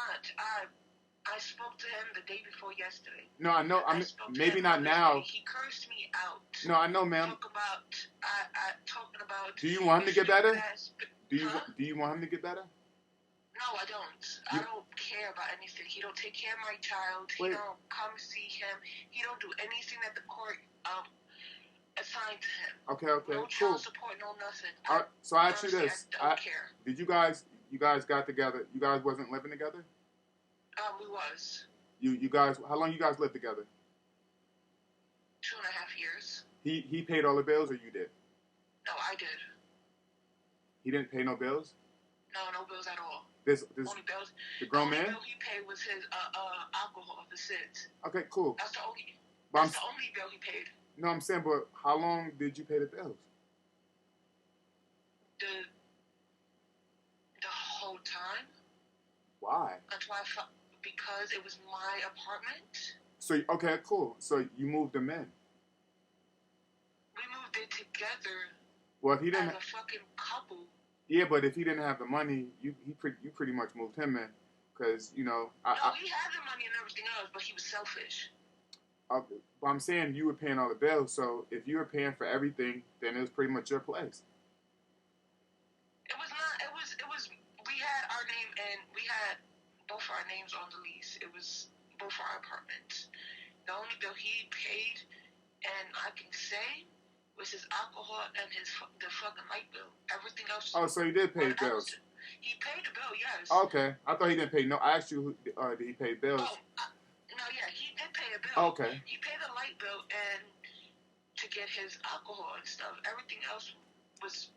not. I spoke to him the day before yesterday. No, I know. Maybe not now. He cursed me out. No, I know, ma'am. Talking about. Do you want him to get better? Do you want him to get better? No, I don't. I don't care about anything. He don't take care of my child. He don't come see him. He don't do anything that the court assigned to him. Okay, no child support, no nothing. So I ask you this: I don't care. Did you guys got together? You guys wasn't living together? We was. You guys, how long you guys lived together? 2.5 years. He paid all the bills, or you did? No, I did. He didn't pay no bills? No bills at all. This only bills. The grown man? The only bill he paid was his alcohol for SIDS. Okay, cool. That's the only bill he paid. No, I'm saying, but how long did you pay the bills? The whole time. Why? Because it was my apartment. So, okay, cool. So you moved him in. We moved in together. Well, if he didn't as a fucking couple. Yeah, but if he didn't have the money, you pretty much moved him in, because he had the money and everything else, but he was selfish. But I'm saying you were paying all the bills, so if you were paying for everything, then it was pretty much your place. It was not. It was. We had our name and we had both our names on the lease. It was both our apartments. The only bill he paid, and I can say, was his alcohol and the fucking light bill. Everything else. Oh, so he did pay bills. He paid the bill, yes. Okay, I thought he didn't pay. No, I asked you, did he pay bills? No, yeah, he did pay a bill. Okay. He paid the light bill and to get his alcohol and stuff. Everything else was.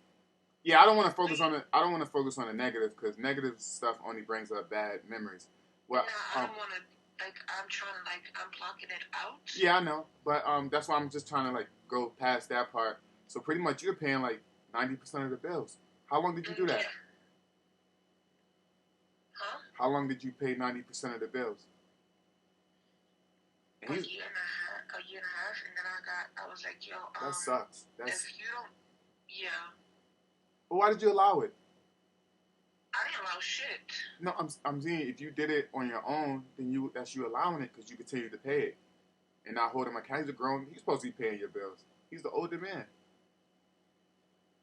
Yeah, I don't want to focus on it. I don't want to focus on the negative, because negative stuff only brings up bad memories. Well, I don't want to. I'm trying to I'm blocking it out. Yeah, I know, but that's why I'm just trying to go past that part. So pretty much you're paying 90% of the bills. How long did you do that? Yeah. Huh? How long did you pay 90% of the bills? A year and a half, and then I was like, yo, that sucks. If you don't, yeah. But why did you allow it? I didn't allow shit. No, I'm saying if you did it on your own, then that's you allowing it, because you continue to pay it and not hold him accountable. He's a grown. He's supposed to be paying your bills. He's the older man.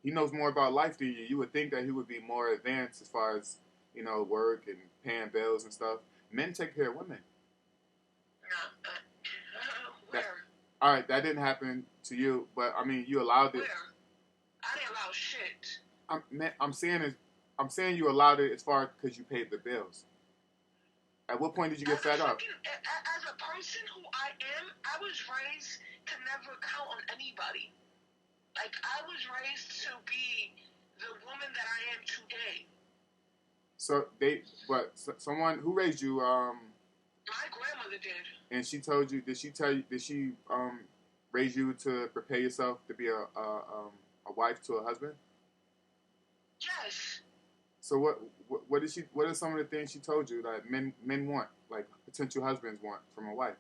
He knows more about life than you. You would think that he would be more advanced as far as work and paying bills and stuff. Men take care of women. Where? All right, that didn't happen to you, but I mean, you allowed it. Where? I didn't allow shit. I'm saying you allowed it as far because you paid the bills. At what point did you get fed up? As a person who I am, I was raised to never count on anybody. I was raised to be the woman that I am today. So someone who raised you, my grandmother did. And she told you, did she raise you to prepare yourself to be a wife to a husband? Yes. So what are some of the things she told you that men want, like potential husbands want from a wife?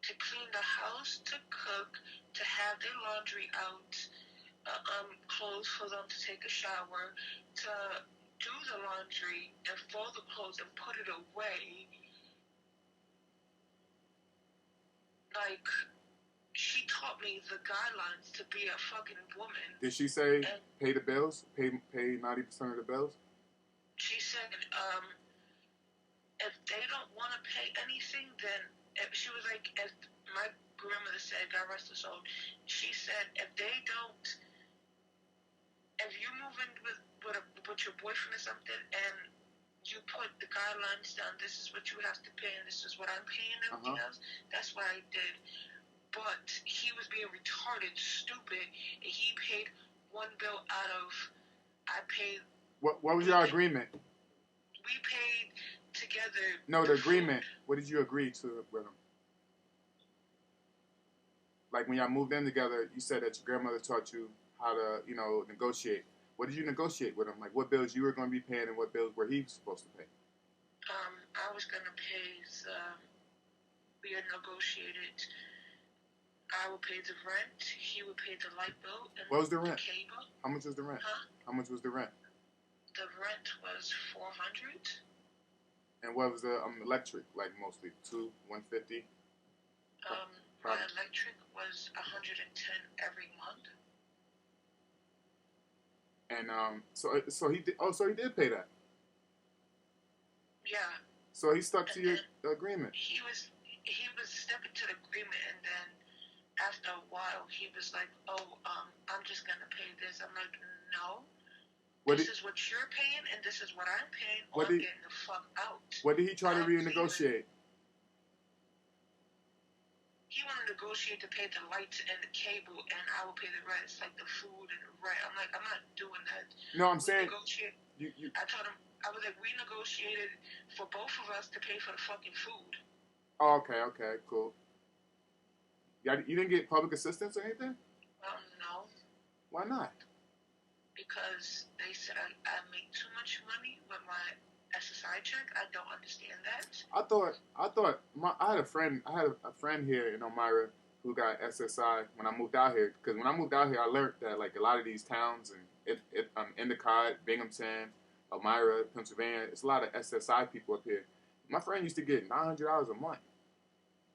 To clean the house, to cook, to have their laundry out, clothes for them to take a shower, to do the laundry and fold the clothes and put it away. She taught me the guidelines to be a fucking woman. Did she say pay the bills? Pay 90% of the bills? She said, if they don't want to pay anything, then she was like, as my grandmother said, God rest her soul, she said, if you move in with your boyfriend or something, and you put the guidelines down, this is what you have to pay, and this is what I'm paying, and everything else, that's what I did. But he was being retarded, stupid, and he paid one bill out of, I paid... What was your agreement? We paid together... No, the agreement. What did you agree to with him? When y'all moved in together, you said that your grandmother taught you how to, negotiate. What did you negotiate with him? What bills you were going to be paying and what bills were he supposed to pay? I was going to pay we had negotiated... I would pay the rent. He would pay the light bill. And what was the rent? The cable. How much was the rent? Huh? How much was the rent? The rent rent was $400. And what was the electric like? Mostly 150. My electric was $110 every month. And so he did. Oh, so he did pay that. Yeah. So he stuck to your agreement. He was stepping to the agreement, and then after a while, he was like, "Oh, I'm just gonna pay this." I'm like, "No, this is what you're paying, and this is what I'm paying. Or I'm getting the fuck out." What did he try to renegotiate? He wanted to negotiate to pay the lights and the cable, and I will pay the rest, like the food and the rent. I'm like, I'm not doing that. No, I'm saying. I told him, I was like, we negotiated for both of us to pay for the fucking food. Oh, okay, cool. You didn't get public assistance or anything? No. Why not? Because they said I make too much money with my SSI check. I don't understand that. I had a friend here in Elmira who got SSI when I moved out here. Because when I moved out here, I learned that like a lot of these towns and Endicott, Binghamton, Elmira, Pennsylvania, it's a lot of SSI people up here. My friend used to get $900 a month,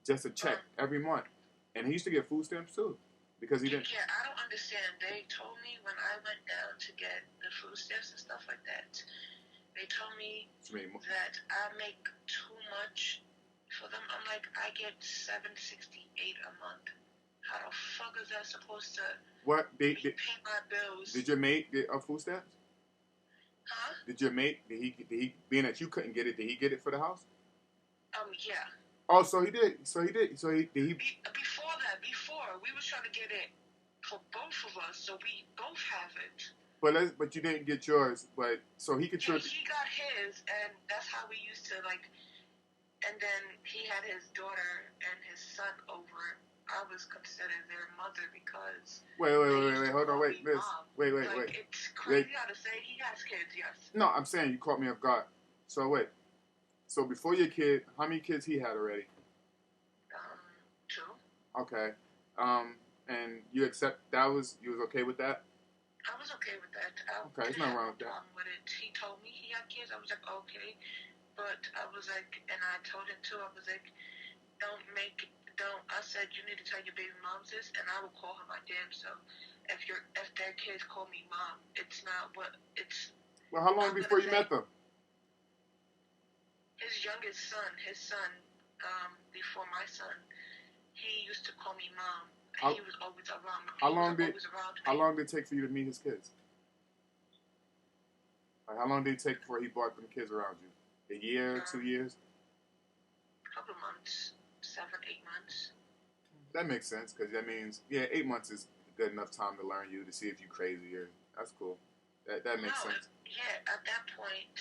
just a check every month, and he used to get food stamps too, because he didn't. Yeah, I don't understand. They told me when I went down to get the food stamps and stuff like that. They told me that I make too much for them. I'm like, I get $768 a month. How the fuck is that supposed to pay my bills? Did your mate get food stamps? Huh? Did your mate? Did he? Being that you couldn't get it, did he get it for the house? Yeah. Oh, so he did. Before we was trying to get it for both of us, so we both have it. But you didn't get yours. But so he could. Yeah, he got his, and that's how we used to like. And then he had his daughter and his son over. I was considered their mother because. Wait, hold on, wait, miss. Wait. It's crazy how to say he has kids, yes. No, I'm saying you caught me off guard. So wait. So before your kid, how many kids he had already? 2. Okay. And you you was okay with that? I was okay with that. Okay, there's nothing wrong with that. With it. He told me he had kids. I was like, okay. But I was like, and I told him too, I was like, I said, you need to tell your baby moms this, and I will call her my damn self. If their kids call me mom, it's not what it's. Well, how long before you met them? His youngest son, before my son, he used to call me mom. He was always around. How long did it take for you to meet his kids? Like, how long did it take before he brought them kids around you? A year, 2 years? A couple months, 7, 8 months. That makes sense, because that means 8 months is good enough time to learn you, to see if you're crazy or that's cool. That makes sense. Yeah, at that point,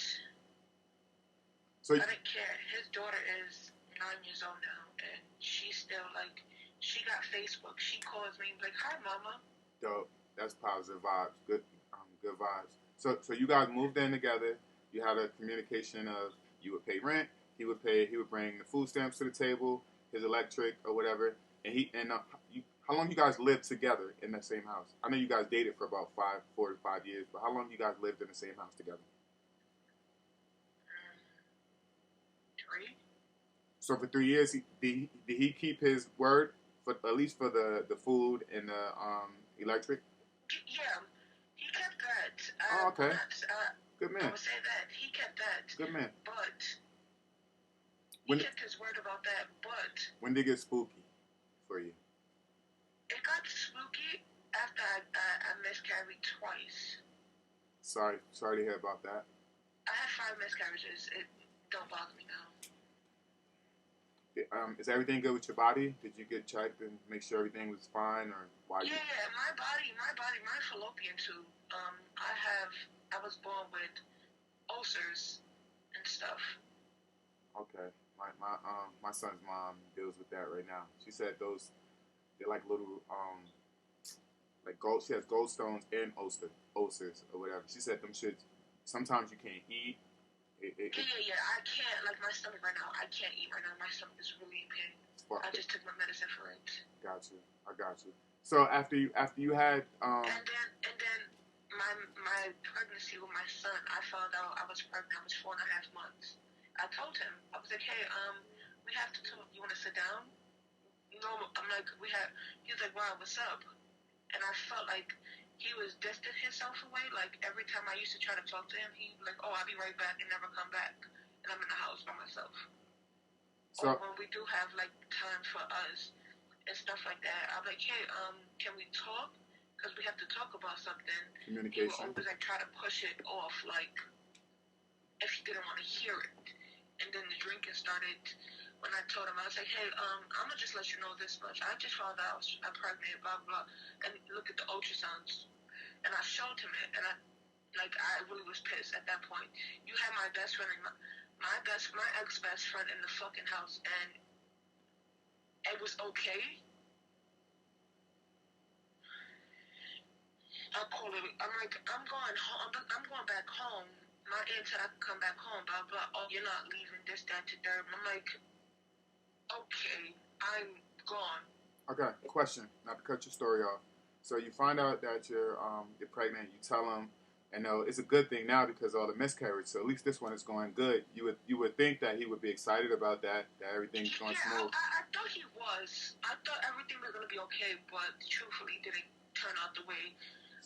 so I didn't care. His daughter is 9 years old now, and she's still like, she got Facebook. She calls me like, "Hi, mama." Dope. That's positive vibes. Good vibes. So you guys moved in together. You had a communication of you would pay rent. He would bring the food stamps to the table, his electric or whatever. And how long you guys lived together in the same house? I know you guys dated for about 4 to 5 years, but how long you guys lived in the same house together? 3. So for 3 years, did he keep his word for at least for the food and the electric? Yeah, he kept that. Oh, okay. Good man. I would say that he kept that. Good man. But he kept his word about that. But when did it get spooky for you? It got spooky after I miscarried twice. Sorry to hear about that. I had 5 miscarriages. It don't bother me now. Is everything good with your body? Did you get checked and make sure everything was fine, or why? Yeah, my fallopian tube. I was born with ulcers and stuff. Okay, my son's mom deals with that right now. She said they're like little like gold. She has gallstones and ulcers or whatever. She said them shits. Sometimes you can't eat. Yeah. I can't. Like my stomach right now, I can't eat right now. My stomach is really in pain. I just took my medicine for it. I got you. So after you had and then my pregnancy with my son, I found out I was pregnant. I was 4.5 months. I told him, I was like, hey, we have to talk. You want to sit down? No, I'm like, he was like, wow, what's up? And I felt like he was distant himself away. Like, every time I used to try to talk to him, he'd be like, oh, I'll be right back, and never come back. And I'm in the house by myself. So, or when we do have, like, time for us and stuff like that, I'm like, hey, can we talk? Because we have to talk about something. Communication. He would always, like, try to push it off, like, if he didn't want to hear it. And then the drinking started. When I told him, I was like, hey, I'm going to just let you know this much. I just found out I'm pregnant, blah, blah. And look at the ultrasounds. And I showed him it. And I really was pissed at that point. You had my best friend, my ex-best friend in the fucking house. And it was okay. I'm like, I'm going home. I'm going back home. My aunt said I could come back home, blah, blah. Oh, you're not leaving, this, that, to third. I'm like, okay, I'm gone. Okay, question. Not to cut your story off. So you find out that you're pregnant. You tell him, and it's a good thing now because of all the miscarriage. So at least this one is going good. You would think that he would be excited about that everything's going smooth. I thought he was. I thought everything was going to be okay, but truthfully, it didn't turn out the way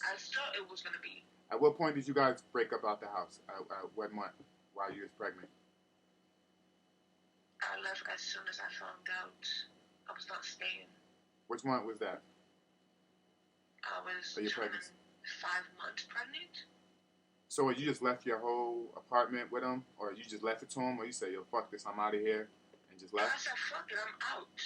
I thought it was going to be. At what point did you guys break up out the house? At what month while you was pregnant? I left as soon as I found out I was not staying. Which month was that? I was 5 months pregnant. So you just left your whole apartment with him? Or you just left it to him? Or you said, yo, fuck this, I'm out of here, and just left? I said, fuck it, I'm out.